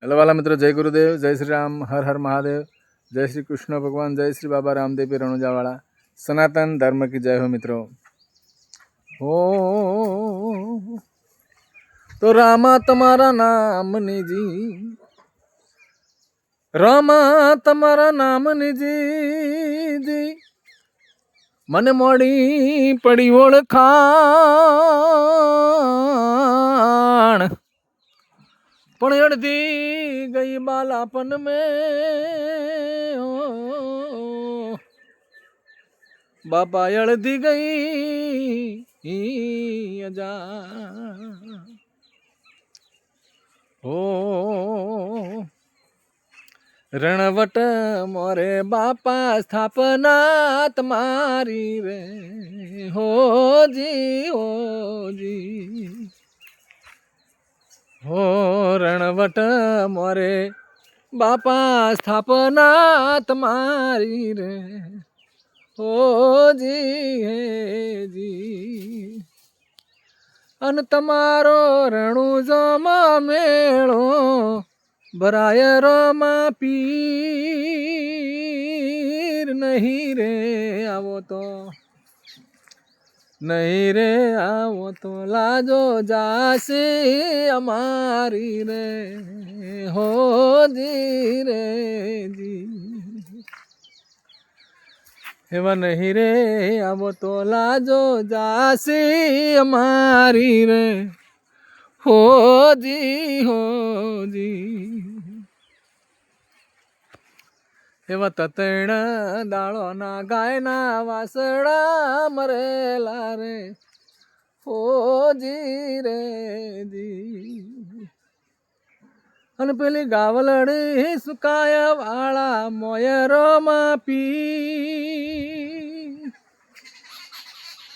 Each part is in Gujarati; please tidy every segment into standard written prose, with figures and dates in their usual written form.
हेलो वाला मित्रों, जय गुरुदेव, जय श्री राम, हर हर महादेव, जय श्री कृष्ण भगवान, जय श्री बाबा रामदेव रणुजावाड़ा। सनातन धर्म की जय हो मित्रों। हो तो रामा तुम्हारा नाम निजी, रामा तुम्हारा नाम निजी जी, मन मोड़ी पड़ी ओळखाण, पण अड़दी गई बालापन में बापा अड़दी गई अजा हो रणवट मोरे बापा स्थापना तुम्हारी रे हो जी हो रणवट मोरे बापा स्थापना तुम्हारी रे हो जी हे जी अन तमारो रणुजमा मेळो भराय रमा पीर नहीं रे आवो तो नहीं रे आवो तो लाजो जासी अमारी रे हो जी रे जी एवा नहीं रे आवो तो लाजो जासी अमारी रे हो जी एवा ततण दाळो ना गायना वासड़ा मरेला रे हो जी रे जी अन पेली गावलड़ी सुकाया वाला मोयरो मा पी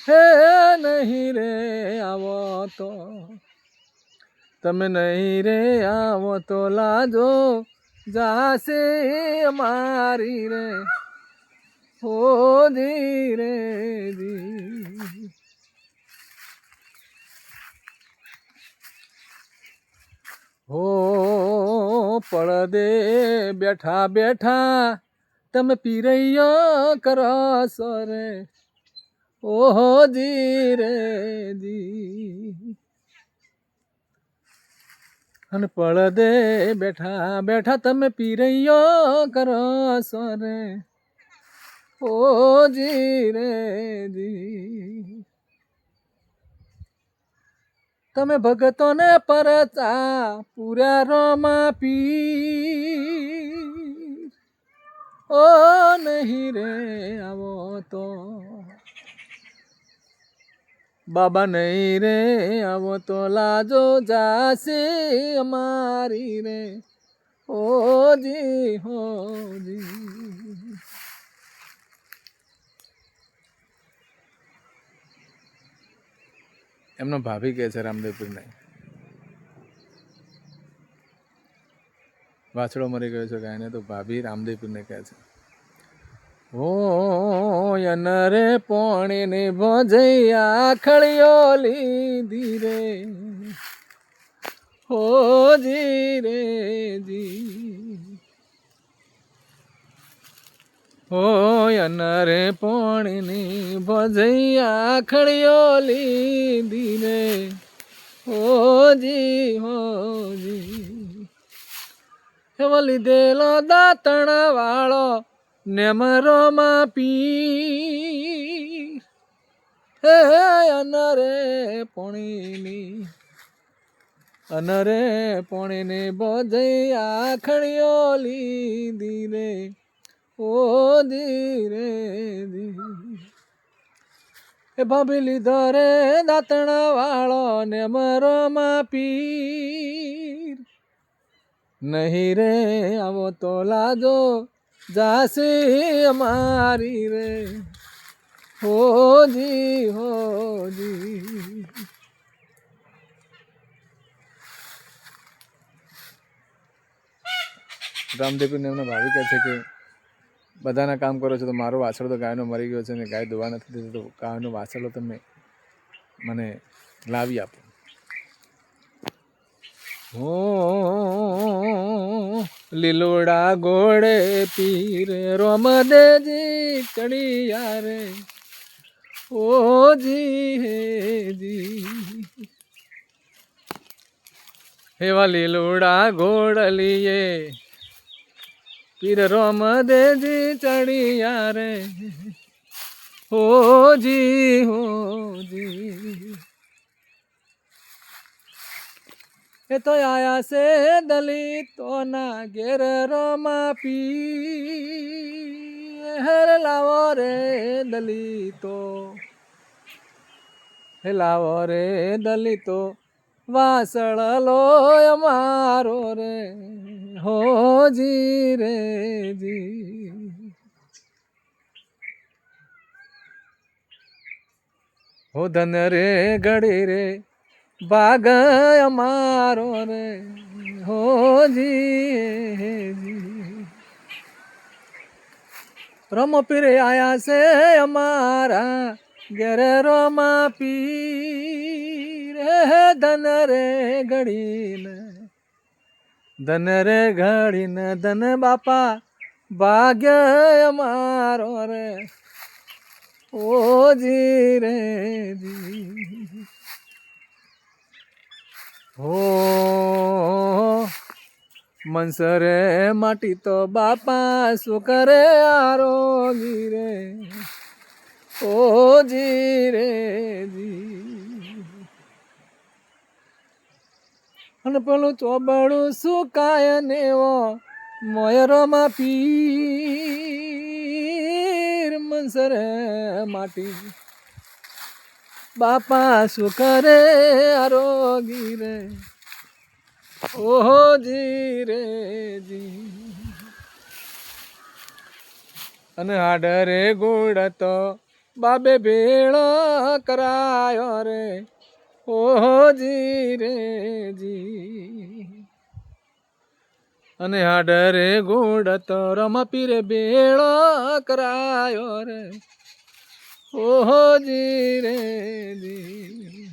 हे नहीं रे आवो तो तमे नहीं रे आवो तो लाजो जासे हमारी रे हो जी रे जी हो पड़दे बैठा बैठा तम पीरैया करो सोरे ओ जी रे जी अन पड़दे बैठा बैठा तम पीरैयो करो सोरे ओ जी रे जी तमे भगतों ने परचा पूरा रोमा पीर ओ नहीं रे आवो तो बाबा नहीं रे आवो तो लाजो जासी हमारी रे हो जी એમનો ભાભી કહે છે રામદેવપીરને, વાછડો મરી ગયો છે ગાયને તો ભાભી રામદેવપીરને કહે છે ઓ યનરે પોણી ને ભોજૈયા ખળિયો લીધી રે हो जी रे जी हो अनरे पोणी भजैया खड़ियो लीधी रे हो जी हेवली देलो दातण वालो नेमरो मा पीर हे अनरे पोणी अनरे पोणी ने बोझैया खड़ियो लीधी रे ओ धीरे धी ए भाभी लीधो रे दातण वालो ने मरो मा पीर नहीं रे आवो तो लाजो जासी हमारी रे हो जी રામદેવપીરને એમના ભાવી કહે છે કે બધાના કામ કરો છો તો મારો વાછરડો તો ગાયનો મરી ગયો છે ને ગાય દોવા નથી દેતી, તો ગાયનો વાછરડો તમે મને લાવી આપો. हो લીલોડા ઘોડે પીર રોમદેજી ચડિયા રે ઓ જી હે જી એવા લીલોડા ઘોડલીએ પીર રોમદેજી ચડિયા રે હો જી એ તો આયા છે દલિતોના ઘેર રોમા પીર લાવો રે દલિતો હે લાવો રે દલિતો વાસળ લો અમારો રે હો જી રે જી હો ધન રે ઘડી રે બાગ અમારો રે હો જી રમ પીરે આયા છે અમારા ઘેર રોમા પીર હે ધન રે ઘડીને ધન બાપા ભાગ્ય અમારો રે ઓ જી રે જી હો મનસરે માટી તો બાપા શું કરે આરોગી રે ઓ જી રે જી અને પેલું ચોબડું સુકાય ને ઓ મોયરોમાં પીર મનસરે માટી બાપા શું કરે આરોગી રે ઓહો જી રે જી અને હાડરે ગુડ તો બાબે ભેળો કરાયો રે ઓહો જી રે જી અને હાડરે ગુડ તો રમપીરે ભેળો કરાયો રે ઓહો જી રે જી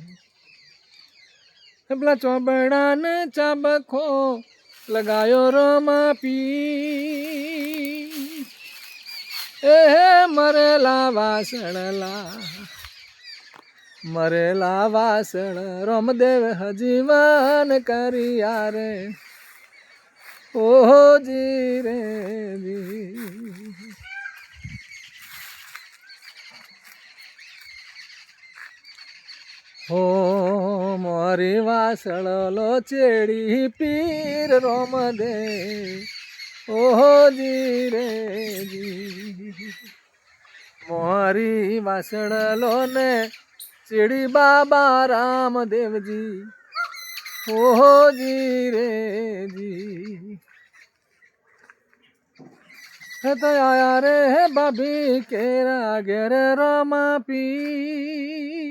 પેલા ચોબડા ને ચાબખો લગાયો રોમા પી એ મરેલા વાસણ રોમદેવ હજીવન કર્યા રે ઓહો જી રે જી હો મારી વાસળ લો ચેડી પીર રોમદે ઓહો જી રે જી મારી વાસળ લો ને ચેડી બાબા રામદેવજી ઓહો જી રે જી હે તો આયા રે ભાભી કેરા ઘેર રોમા પી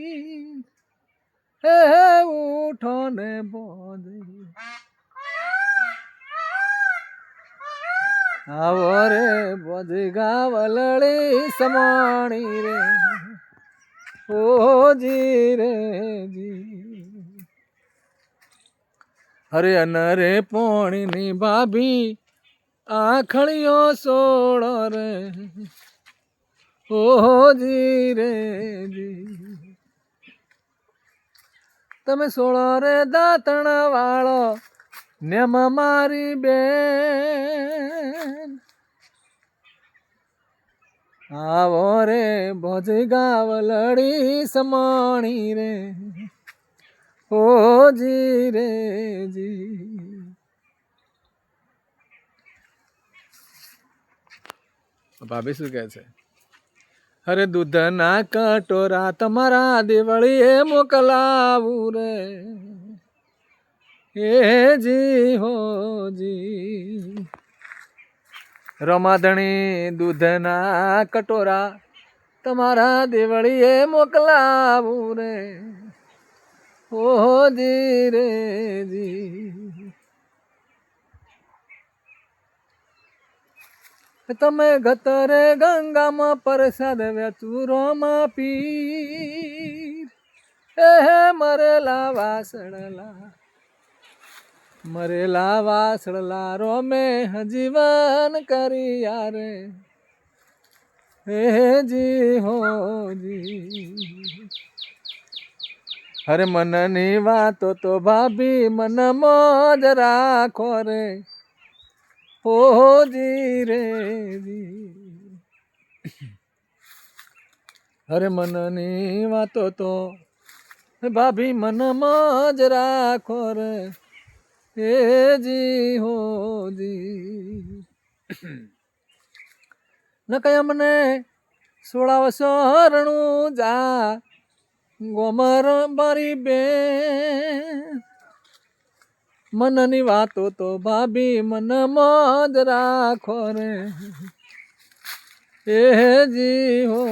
હે ઉઠો ને બોધે આવો રે બોધી ગાવલડી સમાણી રે ઓ જી રે જી હરે અનરે પોણીની ભાભી આખળીઓ સોળો રે ઓ જી રે જી તમે સોળો રે દાંતણ વાળો નેમ મારી બેન આવો રે ભોજ ગાવલડી સમાણી રે ઓ જી રે જી ભાભી શું કહે છે અરે દૂધના કટોરા તમારા દેવળીએ મોકલાવું રે એ જી હો જી રમાધણી દૂધના કટોરા તમારા દેવળીએ મોકલાવું રે ઓ જી રે જી તમે ગતરે ગંગામાં પ્રસાદ વેચુરોમાં પીર એ મરેલા વાસણલા મરેલા વાસળલા રોમે હજીવન કરી યારે હે જી હો જી હરે મનની વાતો તો ભાભી મન મોજ રાખો રે હો જી રે જી હરે મનની વાતો તો ભાભી મન મોજ રાખો રે હે જી હો જી ન કઈ અમને સોળાવશો રણું જા ગોમર મારી બેન મનની વાતો તો ભાભી મન મોજ રાખો રે એ જી હો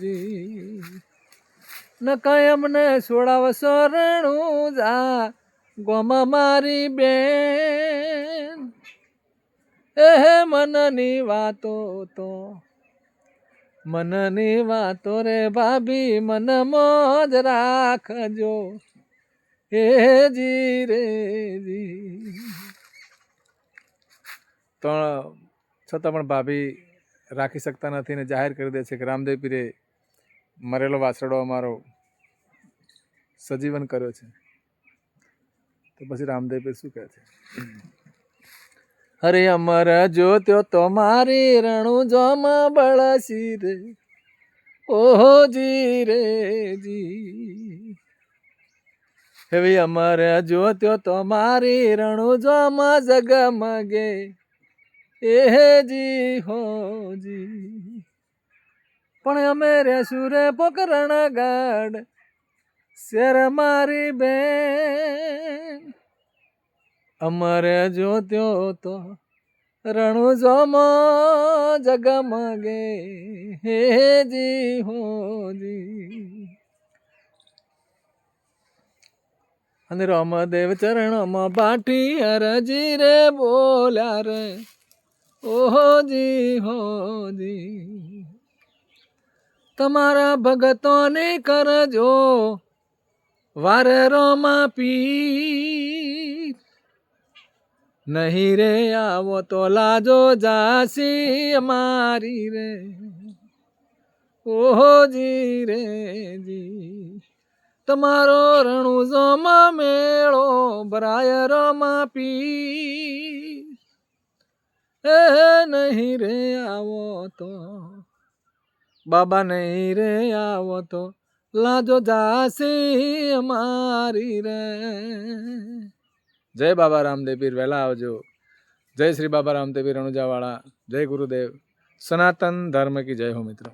જી ન કઈ અમને સોળાવશો રણું જા ગોમ મારી બેન એ મનની વાતો તો મનની વાતો રે ભાભી મન મોજ રાખજો હે જી રે જી તો છતાં પણ ભાભી રાખી શકતા નથી ને જાહેર કરી દે છે કે રામદેવ પીરે મરેલો વાસરડો અમારો સજીવન કર્યો છે. તો પછી રામદેવ પીર શું કહે છે? હરે અમર જ્યોત્યો તો મારી રણું જોમાં બળસી રે ઓહો જી રે જી હવે અમર જ્યોત્યો તો મારી રણું જોમાં જગમગે એ જી હો જી પણ અમે રે સુરે પોકરણ ગઢ શેર મારી બેન અમરે જ્યોત્યો તો રણું જોમો જગમગે હે જી હો જી અને રામદેવ ચરણમાં બાટી હરજી રે બોલ્યા રે ઓહો જી હો જી તમારા ભગતોની કરજો વારે રોમા પી નહીં રે આવો તો લાજો જાસી અમારી રે ઓહો જી રે જી તમારો રણું જોમાં મેળો ભરાય રોમા પી એ નહીં રે આવો તો બાબા નહીં રે આવો તો લાજો જાસી અમારી રે. જય બાબા રામદેવ પીર, વહેલા આવજો. જય શ્રી બાબા રામદેવ પીર રણુજાવાળા. જય ગુરુદેવ. સનાતન ધર્મ કી જય હો મિત્રો.